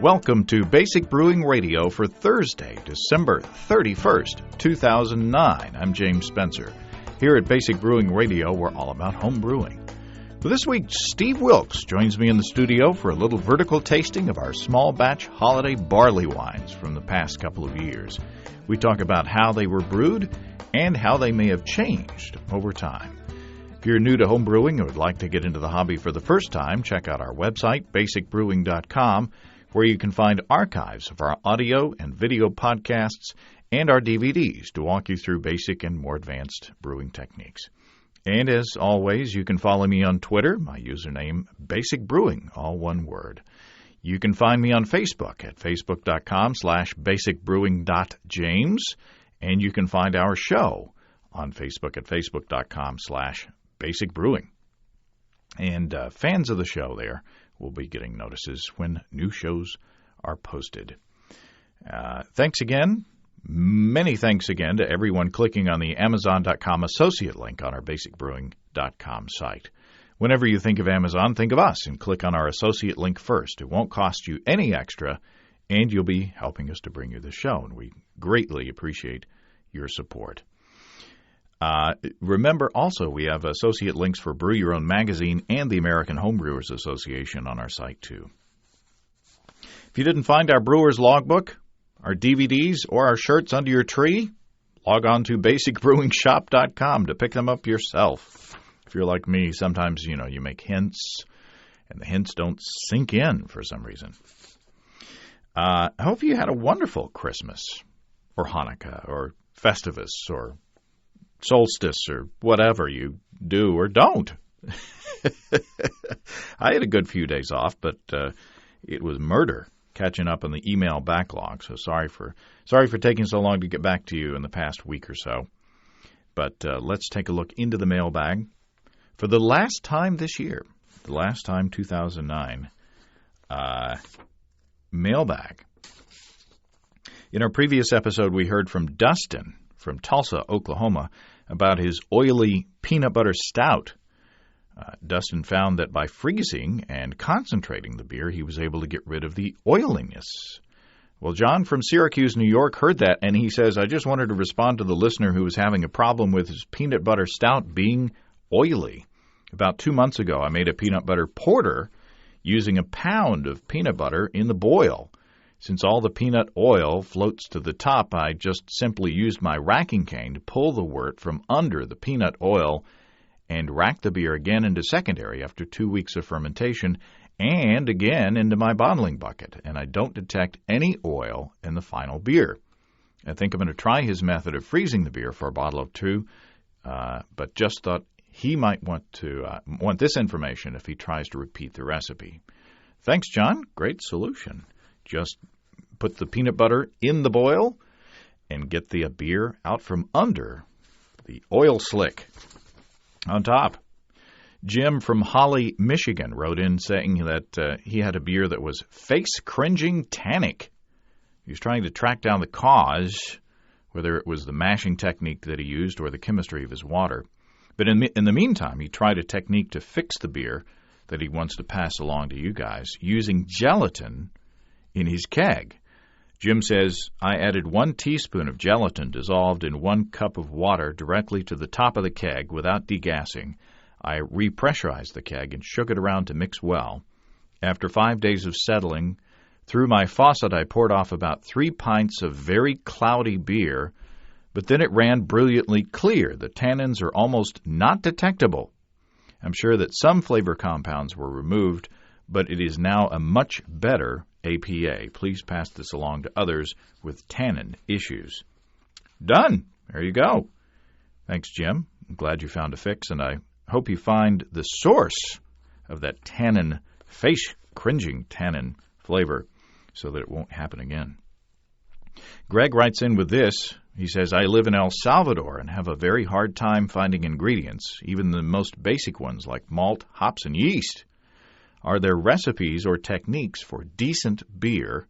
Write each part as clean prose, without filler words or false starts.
Welcome to Basic Brewing Radio for Thursday, December 31st, 2009. I'm James Spencer. Here at Basic Brewing Radio, we're all about home brewing. For this week, Steve Wilkes joins me in the studio for a little vertical tasting of our small batch holiday barley wines from the past couple of years. We talk about how they were brewed and how they may have changed over time. If you're new to home brewing and would like to get into the hobby for the first time, check out our website, basicbrewing.com, where you can find archives of our audio and video podcasts and our DVDs to walk you through basic and more advanced brewing techniques. And as always, you can follow me on Twitter, my username, Basic Brewing, all one word. You can find me on Facebook at facebook.com/basicbrewing.james, and you can find our show on Facebook at facebook.com/basicbrewing. And fans of the show there will be getting notices when new shows are posted. Thanks again. Many thanks again to everyone clicking on the Amazon.com associate link on our basicbrewing.com site. Whenever you think of Amazon, think of us and click on our associate link first. It won't cost you any extra, and you'll be helping us to bring you the show, and we greatly appreciate your support. Remember, also, we have associate links for Brew Your Own magazine and the American Homebrewers Association on our site, too. If you didn't find our Brewer's Logbook, our DVDs, or our shirts under your tree, log on to basicbrewingshop.com to pick them up yourself. If you're like me, sometimes, you make hints, and the hints don't sink in for some reason. I hope you had a wonderful Christmas, or Hanukkah, or Festivus, or solstice, or whatever you do or don't. I had a good few days off, but it was murder catching up on the email backlog. So sorry for taking so long to get back to you in the past week or so. But let's take a look into the mailbag. For the last time this year, 2009, mailbag. In our previous episode, we heard from Dustin from Tulsa, Oklahoma, about his oily peanut butter stout. Dustin found that by freezing and concentrating the beer, he was able to get rid of the oiliness. Well, John from Syracuse, New York, heard that, and he says, I just wanted to respond to the listener who was having a problem with his peanut butter stout being oily. About 2 months ago, I made a peanut butter porter using a pound of peanut butter in the boil. Since all the peanut oil floats to the top, I just simply used my racking cane to pull the wort from under the peanut oil and rack the beer again into secondary after 2 weeks of fermentation and again into my bottling bucket, and I don't detect any oil in the final beer. I think I'm going to try his method of freezing the beer for a bottle of two, but just thought he might want this information if he tries to repeat the recipe. Thanks, John. Great solution. Just put the peanut butter in the boil and get the beer out from under the oil slick on top. Jim from Holly, Michigan wrote in saying that he had a beer that was face-cringing tannic. He was trying to track down the cause, whether it was the mashing technique that he used or the chemistry of his water. But in the meantime, he tried a technique to fix the beer that he wants to pass along to you guys using gelatin in his keg. Jim says, I added 1 teaspoon of gelatin dissolved in 1 cup of water directly to the top of the keg without degassing. I repressurized the keg and shook it around to mix well. After 5 days of settling, through my faucet I poured off about 3 pints of very cloudy beer, but then it ran brilliantly clear. The tannins are almost not detectable. I'm sure that some flavor compounds were removed, but it is now a much better APA. Please pass this along to others with tannin issues. Done. There you go. Thanks, Jim. I'm glad you found a fix, and I hope you find the source of that tannin, face-cringing tannin flavor so that it won't happen again. Greg writes in with this. He says, I live in El Salvador and have a very hard time finding ingredients, even the most basic ones like malt, hops, and yeast. Are there recipes or techniques for decent beer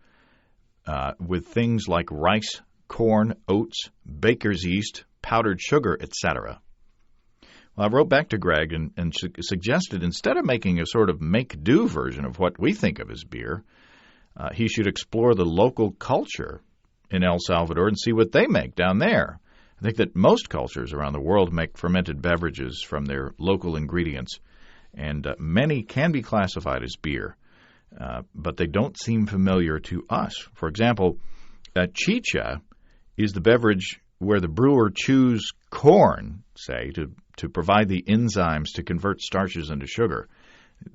with things like rice, corn, oats, baker's yeast, powdered sugar, etc.? Well, I wrote back to Greg and suggested instead of making a sort of make-do version of what we think of as beer, he should explore the local culture in El Salvador and see what they make down there. I think that most cultures around the world make fermented beverages from their local ingredients, and many can be classified as beer, but they don't seem familiar to us. For example, chicha is the beverage where the brewer chews corn, say, to provide the enzymes to convert starches into sugar,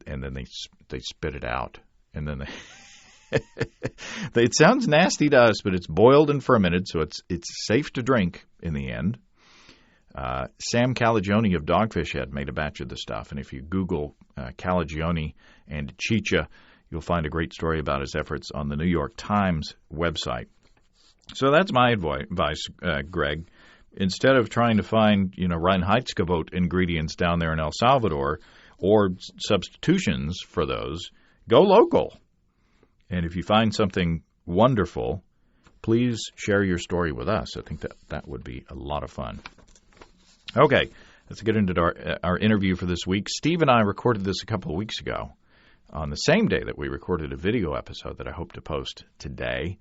and then they spit it out, and then it sounds nasty to us, but it's boiled and fermented, so it's safe to drink in the end. Sam Calagione of Dogfish Head made a batch of the stuff, and if you Google Calagione and chicha, you'll find a great story about his efforts on the New York Times website. So that's my advice, Greg. Instead of trying to find, Reinheitsgebot ingredients down there in El Salvador or substitutions for those, go local. And if you find something wonderful, please share your story with us. I think that would be a lot of fun. Okay, let's get into our interview for this week. Steve and I recorded this a couple of weeks ago on the same day that we recorded a video episode that I hope to post today.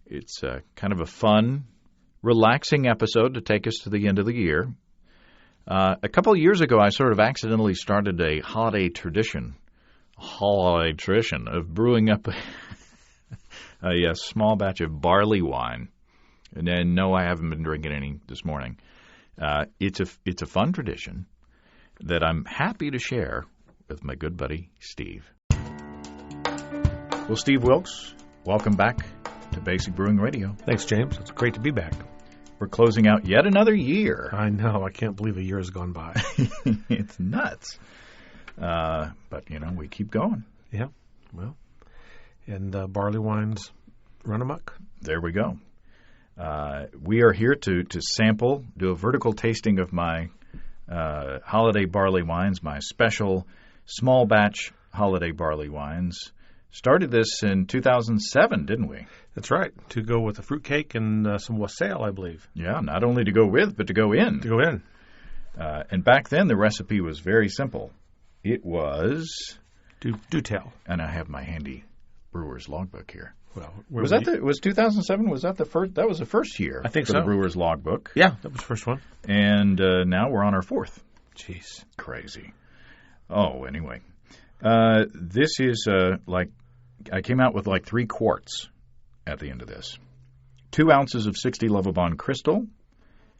It's kind of a fun, relaxing episode to take us to the end of the year. A couple of years ago, I sort of accidentally started a holiday tradition of brewing up a small batch of barley wine. And then, no, I haven't been drinking any this morning. It's a fun tradition that I'm happy to share with my good buddy, Steve. Well, Steve Wilkes, welcome back to Basic Brewing Radio. Thanks, James. It's great to be back. We're closing out yet another year. I know. I can't believe a year has gone by. It's nuts. But, we keep going. Yeah. Well, and Barleywines run amok. There we go. We are here to sample, do a vertical tasting of my holiday barley wines, my special small batch holiday barley wines. Started this in 2007, didn't we? That's right. To go with a fruitcake and some wassail, I believe. Yeah, not only to go with, but to go in. To go in. And back then, the recipe was very simple. It was... Do tell. And I have my handy brewer's logbook here. Well, was 2007? Was that the first? That was the first year. I think for so. The brewer's logbook. Yeah, that was the first one. And now we're on our fourth. Jeez, crazy. Oh, anyway, this is I came out with 3 quarts at the end of this. 2 ounces of 60 Lovibond Crystal,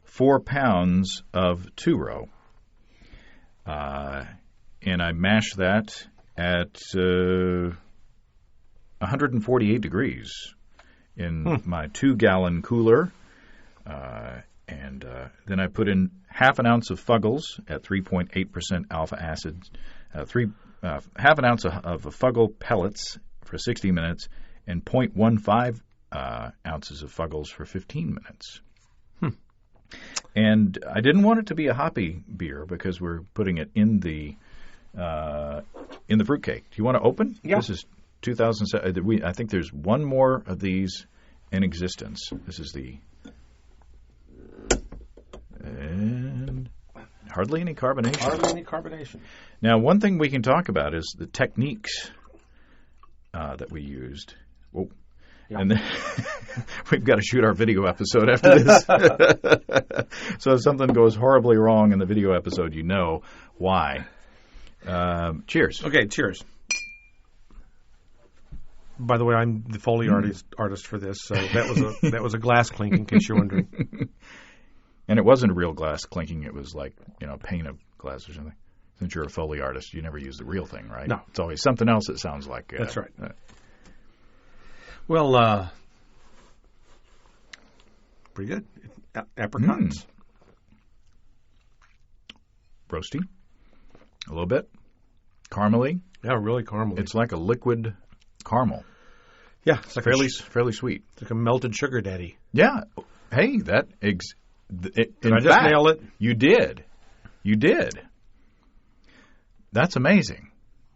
4 pounds of 2-row, and I mashed that at 148 degrees in my 2-gallon cooler. And then I put in half an ounce of Fuggles at 3.8% alpha acid, half an ounce of Fuggle pellets for 60 minutes, and 0.15 ounces of Fuggles for 15 minutes. And I didn't want it to be a hoppy beer because we're putting it in the fruitcake. Do you want to open? Yeah. This is 2007. I think there's one more of these in existence. This is and hardly any carbonation. Hardly any carbonation. Now, one thing we can talk about is the techniques that we used. Whoa. Yeah. And then we've got to shoot our video episode after this. So if something goes horribly wrong in the video episode, you know why. Cheers. Okay, cheers. By the way, I'm the Foley artist for this, so that was a glass clink, in case you're wondering. And it wasn't a real glass clinking. It was like, a pane of glass or something. Since you're a Foley artist, you never use the real thing, right? No. It's always something else that sounds like... That's right. Well, pretty good. Apricots. Roasty. A little bit. Caramely. Yeah, really caramely. It's like a liquid caramel. Yeah. It's like fairly sweet. It's like a melted sugar daddy. Yeah. Hey, Did I just nail it? You did. That's amazing.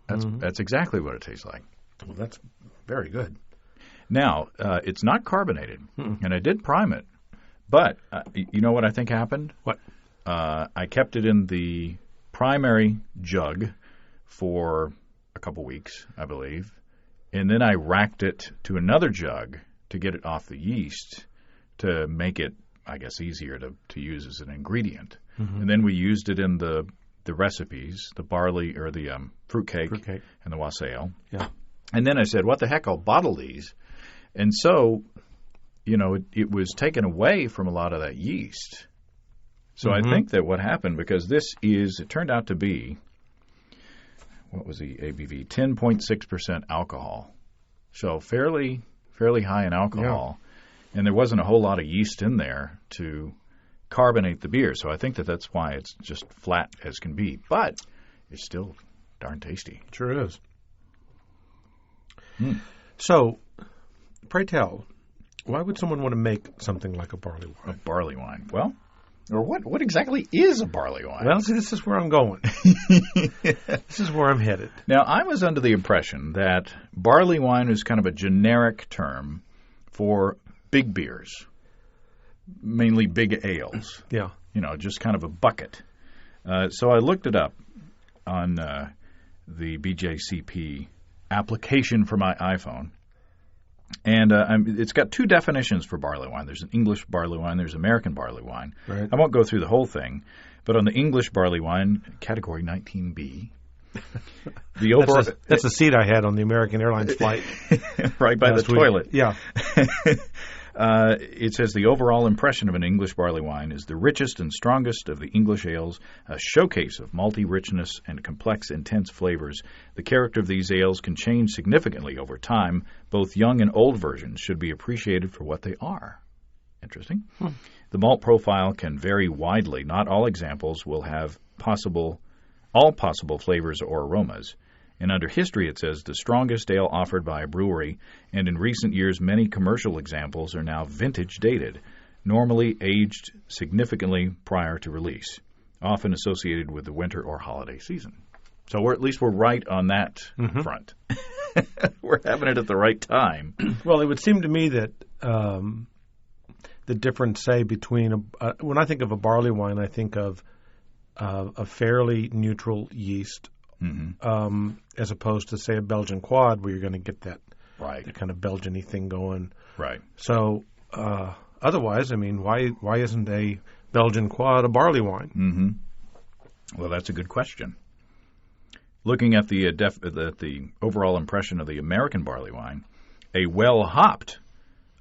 That's exactly what it tastes like. Well, that's very good. Now, it's not carbonated, and I did prime it. But you know what I think happened? What? I kept it in the primary jug for a couple weeks, I believe, and then I racked it to another jug to get it off the yeast to make it, I guess, easier to use as an ingredient. Mm-hmm. And then we used it in the recipes, the barley or the fruitcake and the wassail. Yeah. And then I said, what the heck, I'll bottle these. And so, it was taken away from a lot of that yeast. So I think that what happened, because it turned out to be, what was the ABV? 10.6% alcohol. So fairly high in alcohol. Yeah. And there wasn't a whole lot of yeast in there to carbonate the beer. So I think that's why it's just flat as can be. But it's still darn tasty. Sure is. So, pray tell, why would someone want to make something like a barley wine? A barley wine. Well, or what exactly is a barley wine? Well, see, this is where I'm going. This is where I'm headed. Now, I was under the impression that barley wine is kind of a generic term for big beers, mainly big ales. Yeah. Just kind of a bucket. So I looked it up on the BJCP application for my iPhone. And it's got two definitions for barley wine. There's an English barley wine. There's American barley wine. Right. I won't go through the whole thing. But on the English barley wine, category 19B, the overall... That's the seat I had on the American Airlines flight. Right by the toilet. Yeah. It says the overall impression of an English barley wine is the richest and strongest of the English ales, a showcase of malty richness and complex, intense flavors. The character of these ales can change significantly over time. Both young and old versions should be appreciated for what they are. Interesting. The malt profile can vary widely. Not all examples will have all possible flavors or aromas. And under history, it says the strongest ale offered by a brewery, and in recent years, many commercial examples are now vintage dated, normally aged significantly prior to release, often associated with the winter or holiday season. So we're right on that front. We're having it at the right time. Well, it would seem to me that the difference, say, between when I think of a barley wine, I think of a fairly neutral yeast. As opposed to, say, a Belgian quad where you're going to get that kind of Belgian-y thing going. Right. So otherwise, I mean, why isn't a Belgian quad a barley wine? Mm-hmm. Well, that's a good question. Looking at the overall impression of the American barley wine, a well-hopped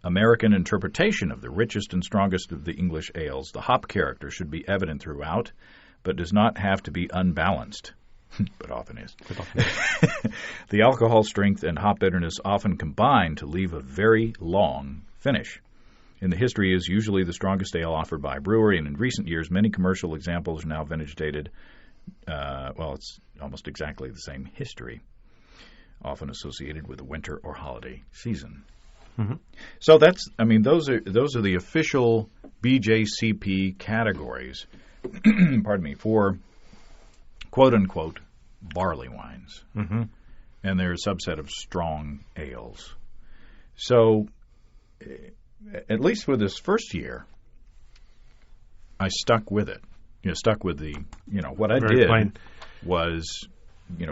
American interpretation of the richest and strongest of the English ales, the hop character should be evident throughout, but does not have to be unbalanced. But often is. The alcohol strength and hop bitterness often combine to leave a very long finish. In the history is usually the strongest ale offered by a brewery, and in recent years, many commercial examples are now vintage dated. It's almost exactly the same history, often associated with the winter or holiday season. Mm-hmm. So those are the official BJCP categories. Pardon me, for quote-unquote barley wines. Mm-hmm. And they're a subset of strong ales. So, at least for this first year, I stuck with it. Stuck with what I did was,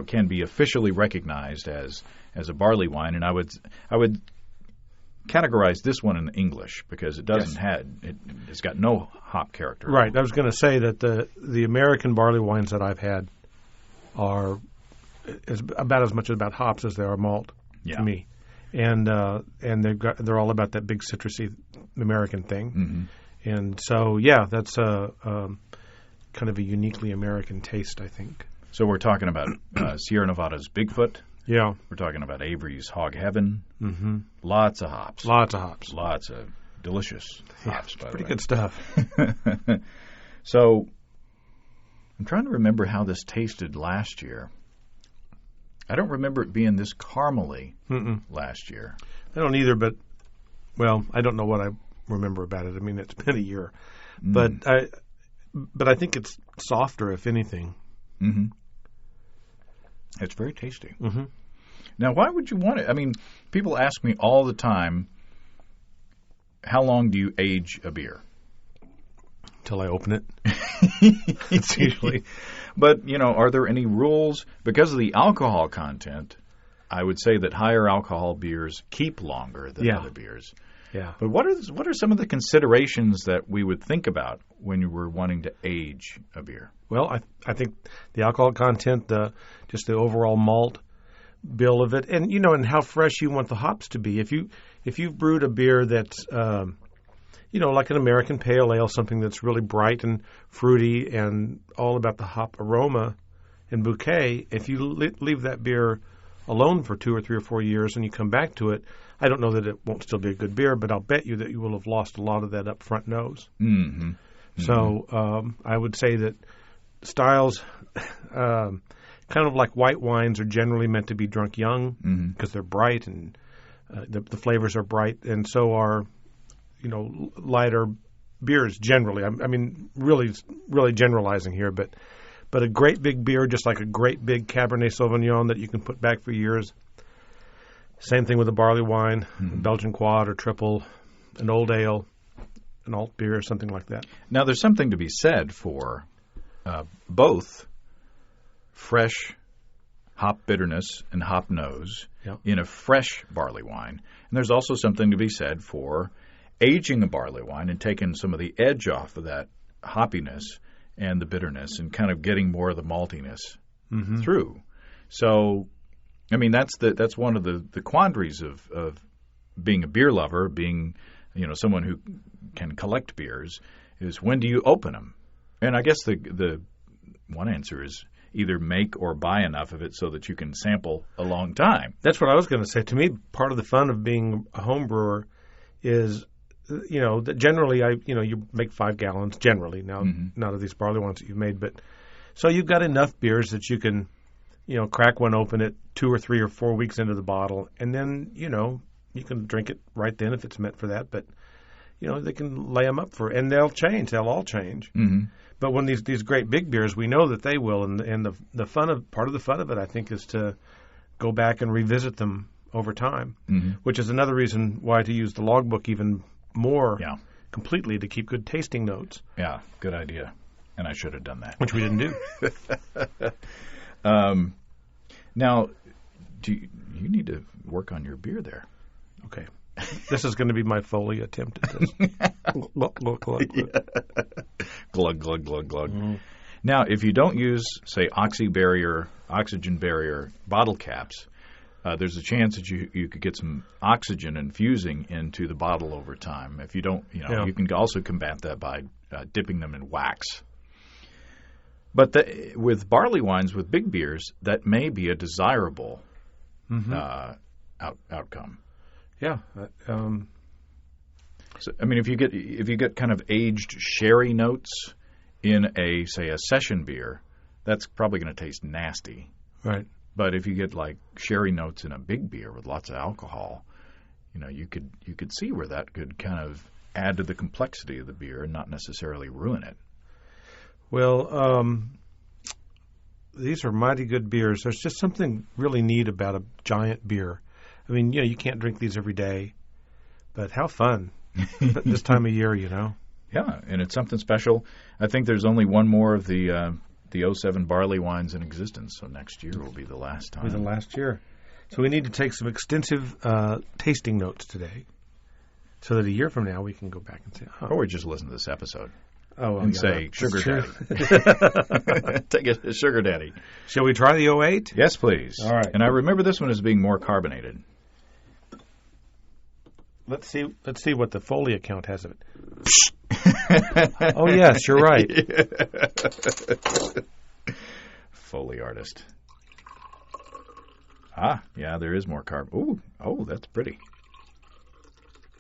can be officially recognized as a barley wine. And I would categorize this one in English because it doesn't it's got no hop character. Right. I was going to say that the American barley wines that I've had are about as much about hops as they are malt to me, and they're all about that big citrusy American thing, and so that's a kind of a uniquely American taste, I think. So we're talking about Sierra Nevada's Bigfoot. Yeah, we're talking about Avery's Hog Heaven. Mm-hmm. Lots of hops. Lots of hops. Lots of delicious hops. By pretty the way. Good stuff. So. I'm trying to remember how this tasted last year. I don't remember it being this caramely last year. I don't either, but, I don't know what I remember about it. I mean, it's been a year. But I think it's softer, if anything. Mm-hmm. It's very tasty. Mm-hmm. Now, why would you want it? I mean, people ask me all the time, how long do you age a beer? Till I open it. It's usually. But, are there any rules? Because of the alcohol content, I would say that higher alcohol beers keep longer than other beers. Yeah. But what are some of the considerations that we would think about when you were wanting to age a beer? Well, I think the alcohol content, just the overall malt bill of it, and and how fresh you want the hops to be. If you've brewed a beer that's like an American pale ale, something that's really bright and fruity and all about the hop aroma and bouquet, if you leave that beer alone for 2 or 3 or 4 years and you come back to it, I don't know that it won't still be a good beer, but I'll bet you that you will have lost a lot of that up front nose. Mm-hmm. Mm-hmm. So I would say that styles, kind of like white wines, are generally meant to be drunk young because they're bright and the flavors are bright, and so are lighter beers generally. I mean, really generalizing here, but a great big beer, just like a great big Cabernet Sauvignon that you can put back for years. Same thing with a barley wine, a Belgian quad or triple, an old ale, an alt beer, or something like that. Now, there's something to be said for both fresh hop bitterness and hop nose in a fresh barley wine. And there's also something to be said for aging a barley wine and taking some of the edge off of that hoppiness and the bitterness and kind of getting more of the maltiness through. So, I mean, that's one of the quandaries of being a beer lover, being someone who can collect beers, is when do you open them? And I guess the one answer is either make or buy enough of it so that you can sample a long time. That's what I was going to say. To me, part of the fun of being a home brewer is that generally you make 5 gallons generally. Now, not of these barley wines that you've made, but so you've got enough beers that you can, crack one open it 2 or 3 or 4 weeks into the bottle, and then, you can drink it right then if it's meant for that. But, they can lay them up and they'll change. They'll all change. Mm-hmm. But when these great big beers, we know that they will, and the part of the fun of it, I think, is to go back and revisit them over time, which is another reason why to use the logbook even more completely to keep good tasting notes. Yeah, good idea. And I should have done that. Which we didn't do. Now, you need to work on your beer there. Okay. This is going to be my Foley attempt at this. Glug, glug, glug. Glug, glug, glug, glug. Mm-hmm. Now, if you don't use, say, oxygen barrier bottle caps, there's a chance that you could get some oxygen infusing into the bottle over time. If you don't, you can also combat that by dipping them in wax. But with barley wines, with big beers, that may be a desirable outcome. Yeah. So, I mean, if you get kind of aged sherry notes in a session beer, that's probably going to taste nasty. Right. But if you get like sherry notes in a big beer with lots of alcohol, you could see where that could kind of add to the complexity of the beer and not necessarily ruin it. Well, these are mighty good beers. There's just something really neat about a giant beer. I mean, you can't drink these every day, but how fun this time of year, Yeah, and it's something special. I think there's only one more of the 07 barley wines in existence, so next year will be the last time. Will be the last year. So we need to take some extensive tasting notes today so that a year from now we can go back and say, or just listen to this episode. Say, Sugar Daddy. Take a Sugar Daddy. Shall we try the 08? Yes, please. All right. And I remember this one as being more carbonated. Let's see what the Foley account has of it. Oh, yes, you're right. Foley artist. Ah, yeah, there is more carb. Ooh, oh, that's pretty.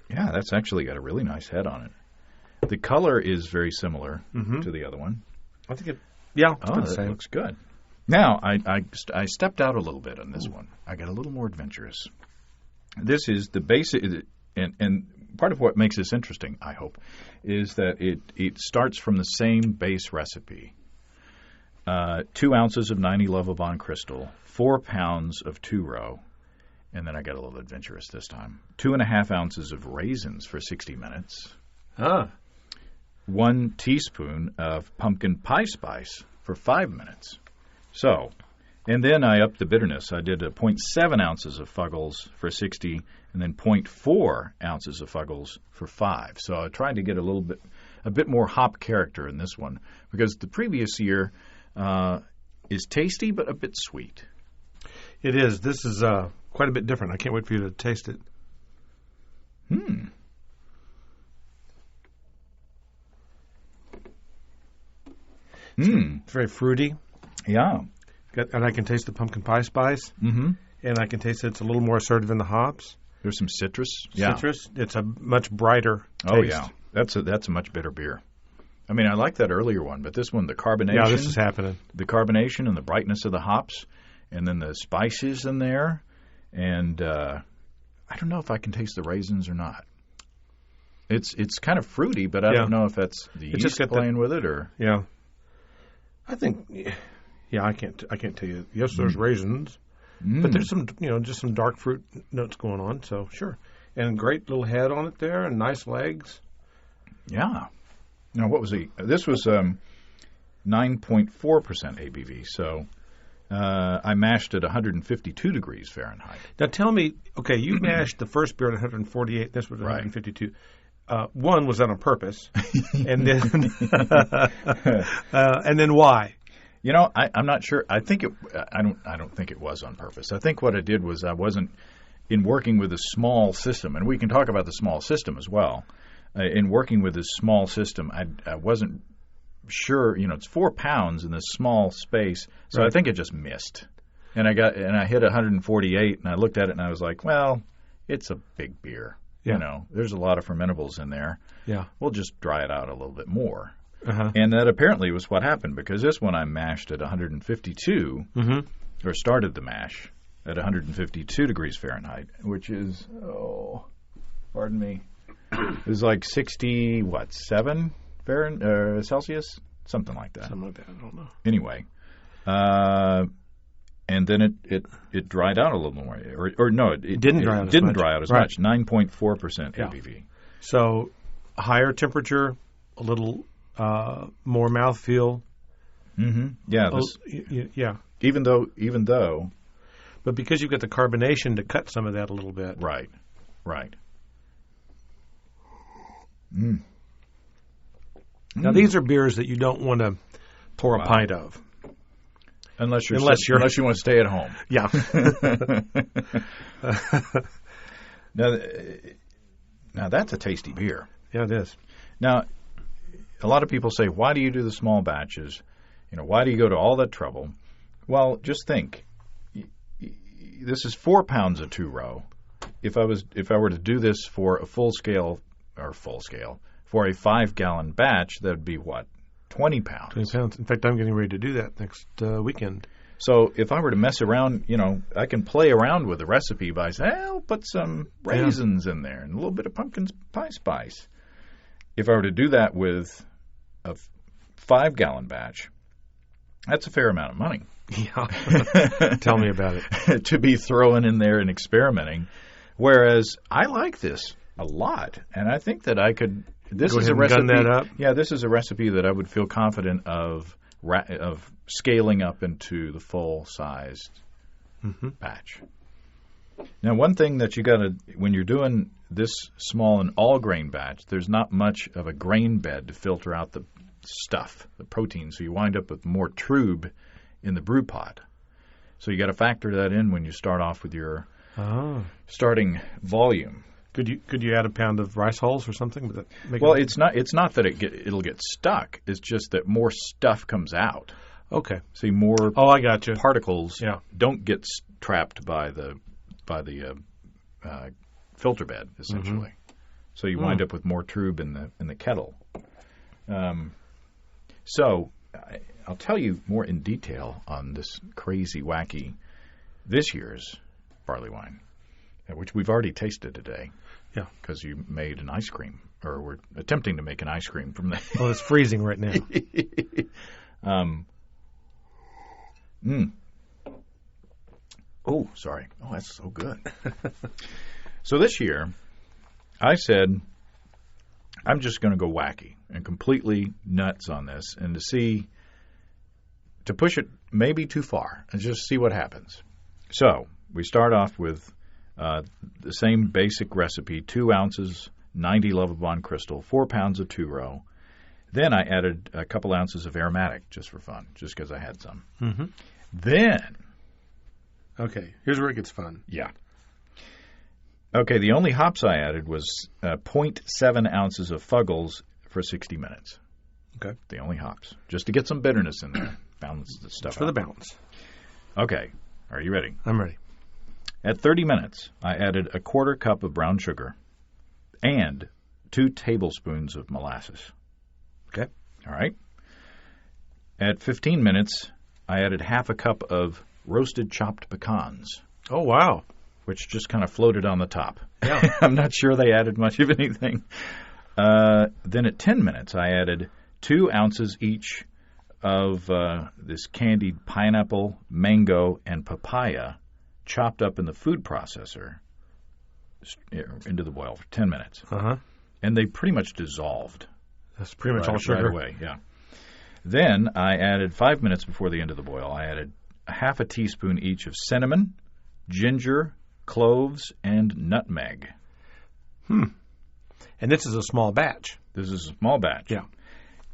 Yeah, that's actually got a really nice head on it. The color is very similar to the other one. I think it looks good. Now, I stepped out a little bit on this one. I got a little more adventurous. This is the basic, and part of what makes this interesting, I hope, is that it starts from the same base recipe. 2 ounces of 90 Lovibond Crystal, 4 pounds of 2-row, and then I got a little adventurous this time. 2.5 ounces of raisins for 60 minutes. 1 teaspoon of pumpkin pie spice for 5 minutes. So, And then I upped the bitterness. I did 0.7 ounces of Fuggles for 60, and then 0.4 ounces of Fuggles for 5. So I tried to get a bit more hop character in this one, because the previous year is tasty but a bit sweet. It is. This is quite a bit different. I can't wait for you to taste it. It's very fruity. Yeah. And I can taste the pumpkin pie spice. Mm-hmm. And I can taste it's a little more assertive in the hops. There's some citrus. Citrus. It's a much brighter taste. Oh, yeah. That's a much bitter beer. I mean, I like that earlier one, but this one, the carbonation. Yeah, this is happening. The carbonation and the brightness of the hops, and then the spices in there. And I don't know if I can taste the raisins or not. It's kind of fruity, but I don't know if that's the yeast playing with it or. Yeah. I think. Yeah, I can't tell you. Yes, there's raisins, but there's some, just some dark fruit notes going on. So sure, and great little head on it there, and nice legs. Yeah. Now, what was this was 9.4% ABV. So I mashed at 152 degrees Fahrenheit. Now tell me, okay, you mashed the first beer at 148. This was 152. One was that on purpose, and then and then why? I'm not sure. I think I don't think it was on purpose. I think what I did was I wasn't in working with a small system, and we can talk about the small system as well. In working with this small system, I wasn't sure. It's 4 pounds in this small space, so I think it just missed. And I hit 148, and I looked at it, and I was like, well, it's a big beer. Yeah. There's a lot of fermentables in there. Yeah, we'll just dry it out a little bit more. Uh-huh. And that apparently was what happened, because this one I mashed at 152, or started the mash at 152 degrees Fahrenheit, which is, pardon me, it was like 7 Celsius? Something like that. Something like that, I don't know. Anyway, and then it dried out a little more. Or no, it didn't dry out as much. 9.4% ABV. So higher temperature, a little more mouthfeel. Mm-hmm. Yeah. Yeah. Even though. But because you've got the carbonation to cut some of that a little bit. Right. Now, these are beers that you don't want to pour a pint of. Unless you want to stay at home. Yeah. Now, that's a tasty beer. Yeah, it is. Now, a lot of people say, why do you do the small batches? Why do you go to all that trouble? Well, just think. This is 4 pounds of 2-row. If I were to do this for a full scale, for a 5-gallon batch, that would be what? 20 pounds. 20 pounds. In fact, I'm getting ready to do that next weekend. So if I were to mess around, I can play around with the recipe by saying, I'll put some raisins in there and a little bit of pumpkin pie spice. If I were to do that with a 5-gallon batch, that's a fair amount of money. Yeah. Tell me about it. To be throwing in there and experimenting. Whereas I like this a lot, and I think that I could. This is a recipe. Gun that up. Yeah, this is a recipe that I would feel confident of scaling up into the full-sized batch. Now, one thing that you got to, when you're doing this small and all-grain batch, there's not much of a grain bed to filter out the stuff, the protein, so you wind up with more trub in the brew pot. So you got to factor that in when you start off with your starting volume. Could you add a pound of rice hulls or something? It's not that it'll get stuck. It's just that more stuff comes out. Okay. See, more I got you. Particles don't get trapped by the filter bed, essentially. So you wind up with more trub in the kettle. So I'll tell you more in detail on this crazy, wacky, this year's barley wine, which we've already tasted today. Yeah. Because you made an ice cream, or we're attempting to make an ice cream from that. Well, it's freezing right now. Oh, sorry. Oh, that's so good. So this year, I said, I'm just going to go wacky and completely nuts on this, and to see to push it maybe too far and just see what happens. So we start off with the same basic recipe, 2 ounces, 90 Lovibond Crystal, 4 pounds of 2-row. Then I added a couple ounces of aromatic just for fun, just because I had some. Mm-hmm. Then... Okay, here's where it gets fun. Yeah. Okay, the only hops I added was 0.7 ounces of Fuggles for 60 minutes. Okay. The only hops, just to get some bitterness in there. Balance the stuff for the balance. Okay, are you ready? I'm ready. At 30 minutes, I added a 1/4 cup of brown sugar and 2 tablespoons of molasses. Okay. All right. At 15 minutes, I added 1/2 cup of roasted chopped pecans. Oh, wow. Which just kind of floated on the top. Yeah. I'm not sure they added much of anything. Then at 10 minutes, I added 2 ounces each of this candied pineapple, mango, and papaya chopped up in the food processor into the boil for 10 minutes. Uh-huh. And they pretty much dissolved. That's pretty much all sugar. Right away, yeah. Then I added 5 minutes before the end of the boil, I added 1/2 teaspoon each of cinnamon, ginger, cloves, and nutmeg. And this is a small batch. This is a small batch. Yeah.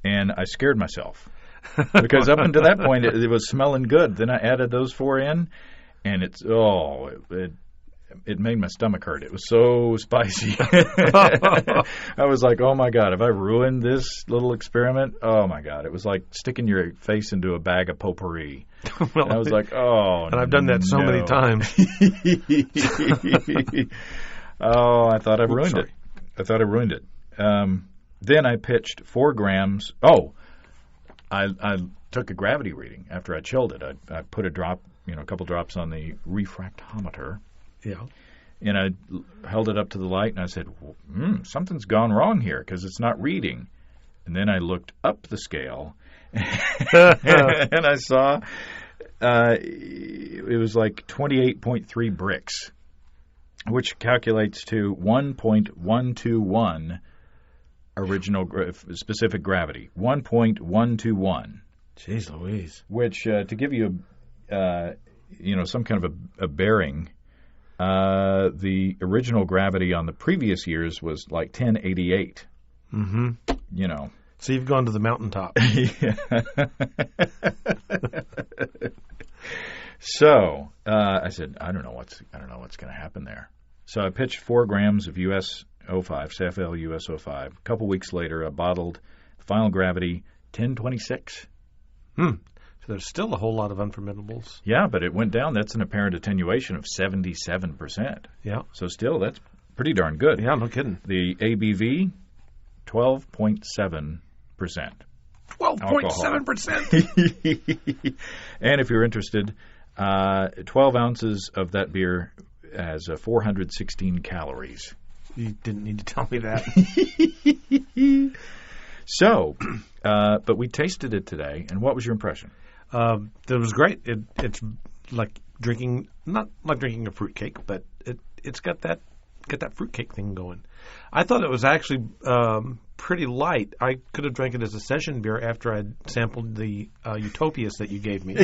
And I scared myself because up until that point it was smelling good. Then I added those 4 in, and it made my stomach hurt. It was so spicy. I was like, oh, my God, have I ruined this little experiment? Oh, my God. It was like sticking your face into a bag of potpourri. Well, and I was like, oh, and I've done that so many times. Oh, I thought I ruined it. I thought I ruined it. Then I pitched 4 grams. Oh, I took a gravity reading after I chilled it. I put a couple drops on the refractometer. Yeah. And I held it up to the light, and I said, something's gone wrong here because it's not reading. And then I looked up the scale, and I saw it was like 28.3 bricks, which calculates to 1.121 original specific gravity. 1.121. Jeez Louise. Which, to give you some kind of a bearing, the original gravity on the previous years was like 1088. Mm-hmm. So you've gone to the mountaintop. So I said, I don't know what's going to happen there. So I pitched 4 grams of US 05, Safel US 05. A couple weeks later, I bottled final gravity 1026. So there's still a whole lot of unfermentables. Yeah, but it went down. That's an apparent attenuation of 77%. Yeah. So still, that's pretty darn good. Yeah, no kidding. The ABV, 12.7%. 12.7%. And if you're interested, 12 ounces of that beer has 416 calories. You didn't need to tell me that. So, but we tasted it today, and what was your impression? It was great. It's like drinking, not like drinking a fruitcake, but it's got that fruitcake thing going. I thought it was actually pretty light. I could have drank it as a session beer after I'd sampled the Utopias that you gave me.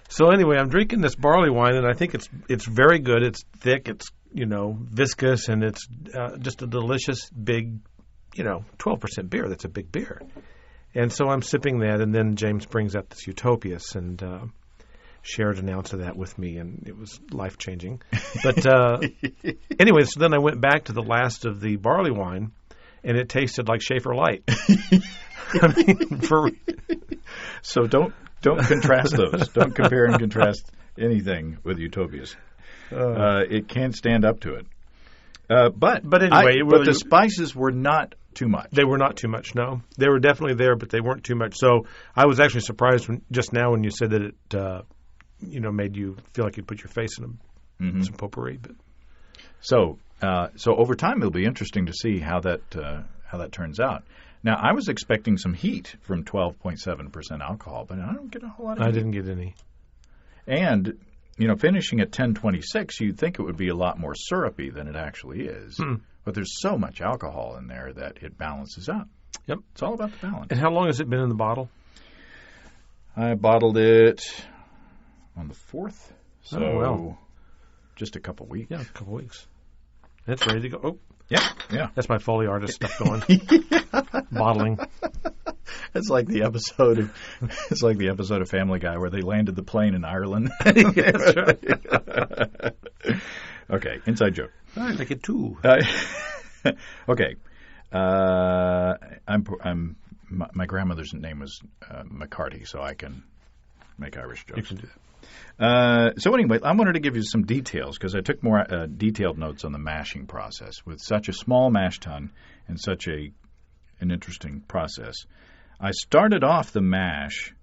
So anyway, I'm drinking this barley wine, and I think it's very good. It's thick, it's viscous, and it's just a delicious big 12% beer. That's a big beer. And so I'm sipping that, and then James brings out this Utopias and shared an ounce of that with me, and it was life-changing. But anyway, so then I went back to the last of the barley wine, and it tasted like Schaefer Light. So don't contrast those. Don't compare and contrast anything with Utopias. It can't stand up to it. But anyway, the spices were not too much. They were not too much, no. They were definitely there, but they weren't too much. So I was actually surprised just now when you said that it, made you feel like you'd put your face in some potpourri. But so over time, it'll be interesting to see how that turns out. Now, I was expecting some heat from 12.7% alcohol, but I don't get a whole lot of heat. I didn't get any. And finishing at 1026, you'd think it would be a lot more syrupy than it actually is. But there's so much alcohol in there that it balances out. Yep. It's all about the balance. And how long has it been in the bottle? I bottled it on the 4th, so just a couple weeks. Yeah, a couple weeks. It's ready to go. Oh, yeah. That's my Foley artist stuff going. Bottling. It's like the episode of Family Guy where they landed the plane in Ireland. That's right. Okay, inside joke. I like it too. Okay. My grandmother's name was McCarty, so I can make Irish jokes. You can do that. So anyway, I wanted to give you some details because I took more detailed notes on the mashing process. With such a small mash tun and such an interesting process, I started off the mash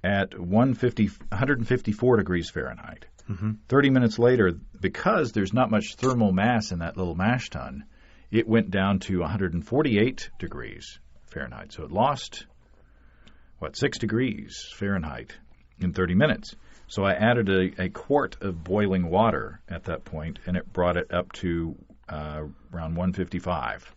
at 154 degrees Fahrenheit. Mm-hmm. 30 minutes later, because there's not much thermal mass in that little mash tun, it went down to 148 degrees Fahrenheit. So it lost, 6 degrees Fahrenheit in 30 minutes. So I added a quart of boiling water at that point, and it brought it up to around 155.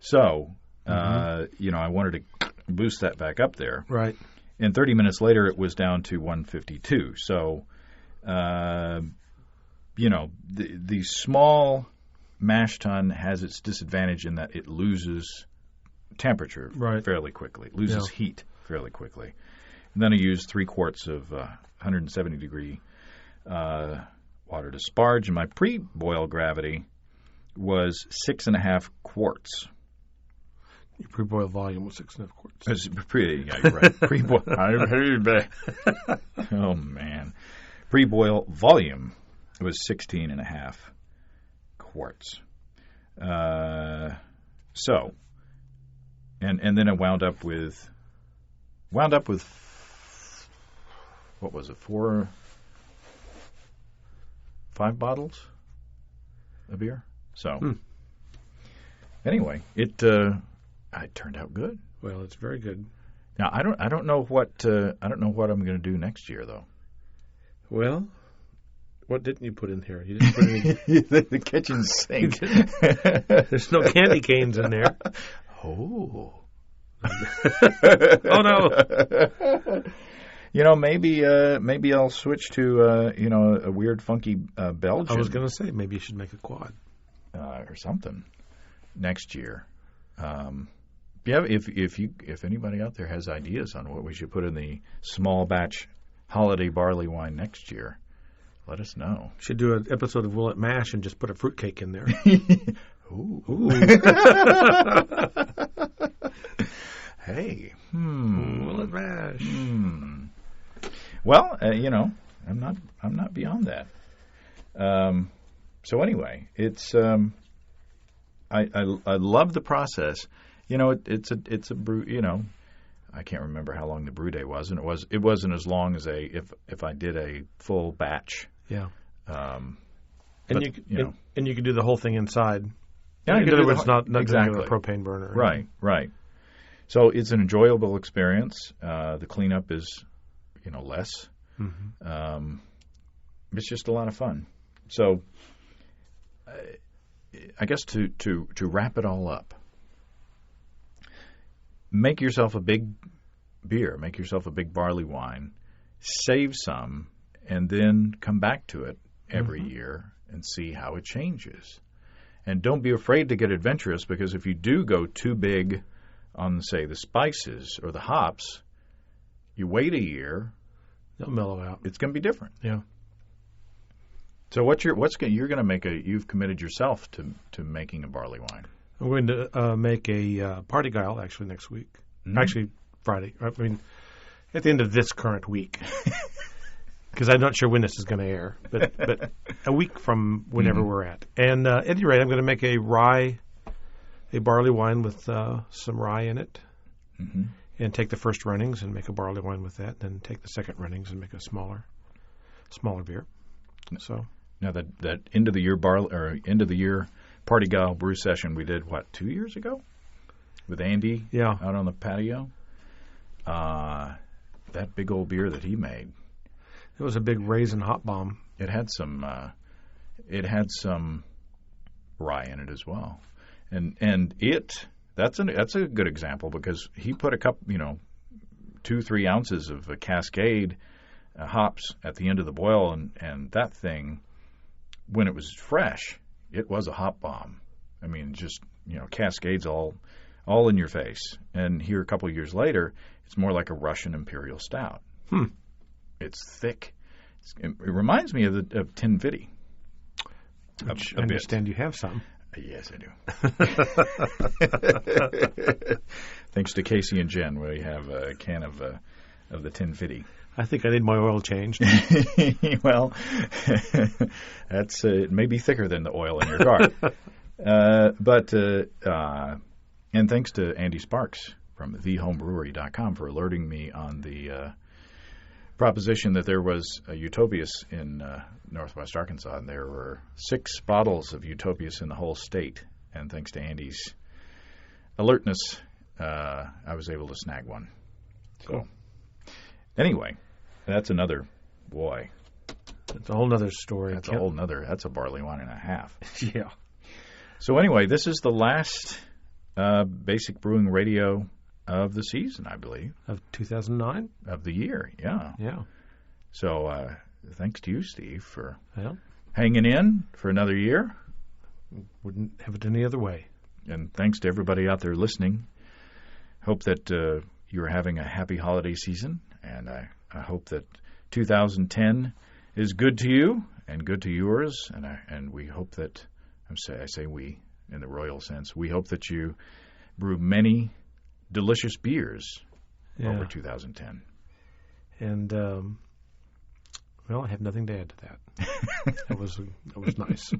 So, I wanted to boost that back up there. Right. And 30 minutes later, it was down to 152. So, the small mash tun has its disadvantage in that it loses temperature fairly quickly. It loses heat fairly quickly. And then I used 3 quarts of 170-degree water to sparge, and my pre-boil gravity was 6.5 quarts. Your pre-boil volume was 6.5 quarts. You're right. Pre-boil. Oh, man. Pre-boil volume was 16.5 quarts. So, and then I wound up with what was it? 5 bottles of beer. So, anyway, it turned out good. Well, it's very good. Now I don't know what I'm going to do next year though. Well, what didn't you put in here? You didn't put any the kitchen sink. There's no candy canes in there. Oh. Oh no. Maybe I'll switch to a weird funky Belgian. I was going to say maybe you should make a quad or something next year. If anybody out there has ideas on what we should put in the small batch holiday barley wine next year, let us know. Should do an episode of Will It Mash and just put a fruitcake in there. Ooh. Hey. Will It Mash? Well, I'm not beyond that. So anyway, it's I love the process. It's a brew. I can't remember how long the brew day was, and it wasn't as long as if I did a full batch. Yeah. And you could do the whole thing inside. Yeah, in other words, not exactly a propane burner. Right. So it's an enjoyable experience. The cleanup is, less. Mm-hmm. It's just a lot of fun. So, I guess to wrap it all up, make yourself a big beer, make yourself a big barley wine, save some, and then come back to it every year and see how it changes. And don't be afraid to get adventurous, because if you do go too big on, say, the spices or the hops, you wait a year, they'll mellow out. It's going to be different. Yeah. So you're going to make you've committed yourself to making a barley wine. I'm going to make a party guile actually next week. Mm-hmm. Actually, Friday. I mean, at the end of this current week. Because I'm not sure when this is going to air, but a week from whenever we're at. And at any rate, I'm going to make a barley wine with some rye in it, and take the first runnings and make a barley wine with that. Then take the second runnings and make a smaller beer. So now that end of the year party guile brew session we did 2 years ago with Andy out on the patio. That big old beer that he made. It was a big raisin hot bomb. It had some rye in it as well, and that's a good example, because he put 2 2-3 ounces of Cascade hops at the end of the boil, and that thing, when it was fresh, it was a hop bomb. I mean, just, Cascades all in your face. And here a couple of years later, it's more like a Russian Imperial Stout. It's thick. It reminds me of 1050. Which I understand you have some. Yes, I do. Thanks to Casey and Jen, we have a can of the 1050. I think I need my oil changed. Well, it may be thicker than the oil in your car. And thanks to Andy Sparks from thehomebrewery.com for alerting me on the proposition that there was a Utopias in northwest Arkansas, and there were 6 bottles of Utopias in the whole state. And thanks to Andy's alertness, I was able to snag one. So, anyway, that's another, boy. That's a whole other story. That's a barley wine and a half. Yeah. So anyway, this is the last Basic Brewing Radio of the season, I believe. Of 2009? Of the year, yeah. Yeah. So thanks to you, Steve, for hanging in for another year. Wouldn't have it any other way. And thanks to everybody out there listening. Hope that you're having a happy holiday season, and I hope that 2010 is good to you and good to yours, and we hope that, I say we in the royal sense, we hope that you brew many delicious beers over 2010. And, I have nothing to add to that. That was nice.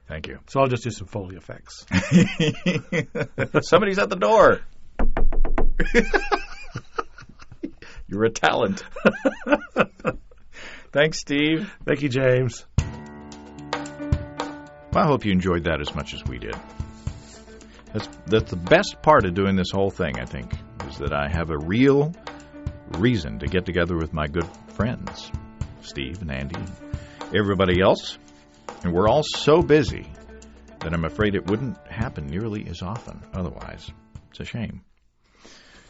Thank you. So I'll just do some Foley effects. Somebody's at the door. You're a talent. Thanks, Steve. Thank you, James. Well, I hope you enjoyed that as much as we did. That's the best part of doing this whole thing, I think, is that I have a real reason to get together with my good friends, Steve and Andy, and everybody else. And we're all so busy that I'm afraid it wouldn't happen nearly as often otherwise. It's a shame.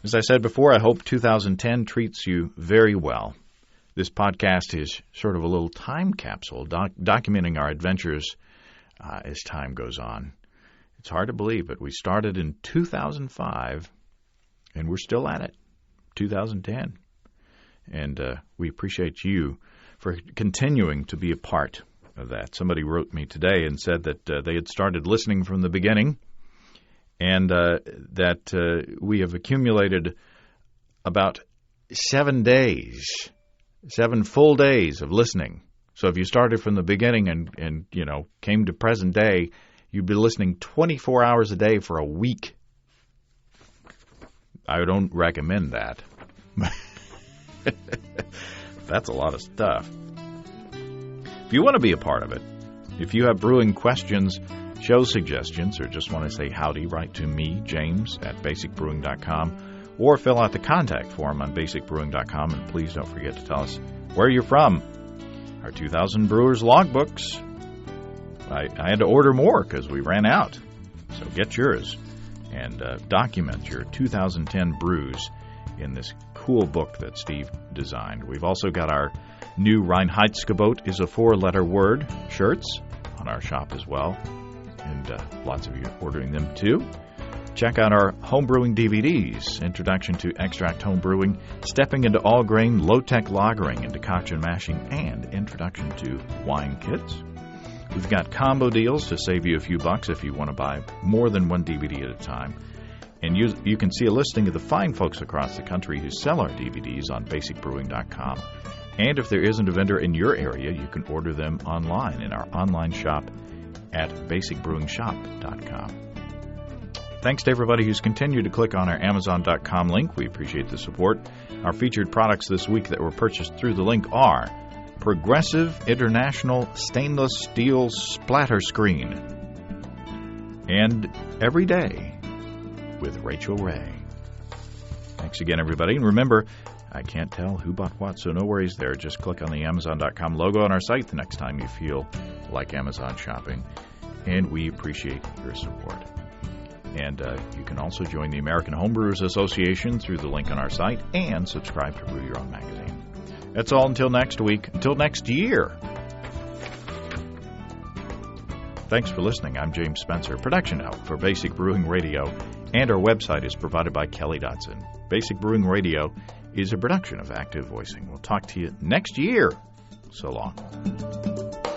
As I said before, I hope 2010 treats you very well. This podcast is sort of a little time capsule documenting our adventures as time goes on. It's hard to believe, but we started in 2005, and we're still at it, 2010. And we appreciate you for continuing to be a part of that. Somebody wrote me today and said that they had started listening from the beginning, and that we have accumulated about 7 full days of listening. So if you started from the beginning and came to present day, you'd be listening 24 hours a day for a week. I don't recommend that. That's a lot of stuff. If you want to be a part of it, if you have brewing questions, show suggestions, or just want to say howdy, write to me, James, at basicbrewing.com, or fill out the contact form on basicbrewing.com, and please don't forget to tell us where you're from. Our 2000 Brewers logbooks. I had to order more because we ran out. So get yours and document your 2010 brews in this cool book that Steve designed. We've also got our new Reinheitsgebot is a 4-letter word shirts on our shop as well. And lots of you are ordering them too. Check out our homebrewing DVDs, Introduction to Extract Homebrewing, Stepping into All-Grain, Low-Tech Lagering and Decoction Mashing, and Introduction to Wine Kits. We've got combo deals to save you a few bucks if you want to buy more than one DVD at a time. And you can see a listing of the fine folks across the country who sell our DVDs on basicbrewing.com. And if there isn't a vendor in your area, you can order them online in our online shop at basicbrewingshop.com. Thanks to everybody who's continued to click on our Amazon.com link. We appreciate the support. Our featured products this week that were purchased through the link are Progressive International Stainless Steel Splatter Screen and Every Day with Rachel Ray. Thanks again, everybody. And remember, I can't tell who bought what, so no worries there. Just click on the Amazon.com logo on our site the next time you feel like Amazon shopping. And we appreciate your support. And you can also join the American Homebrewers Association through the link on our site and subscribe to Brew Your Own magazine. That's all until next week. Until next year. Thanks for listening. I'm James Spencer, production help for Basic Brewing Radio, and our website is provided by Kelly Dodson. Basic Brewing Radio is a production of Active Voicing. We'll talk to you next year. So long.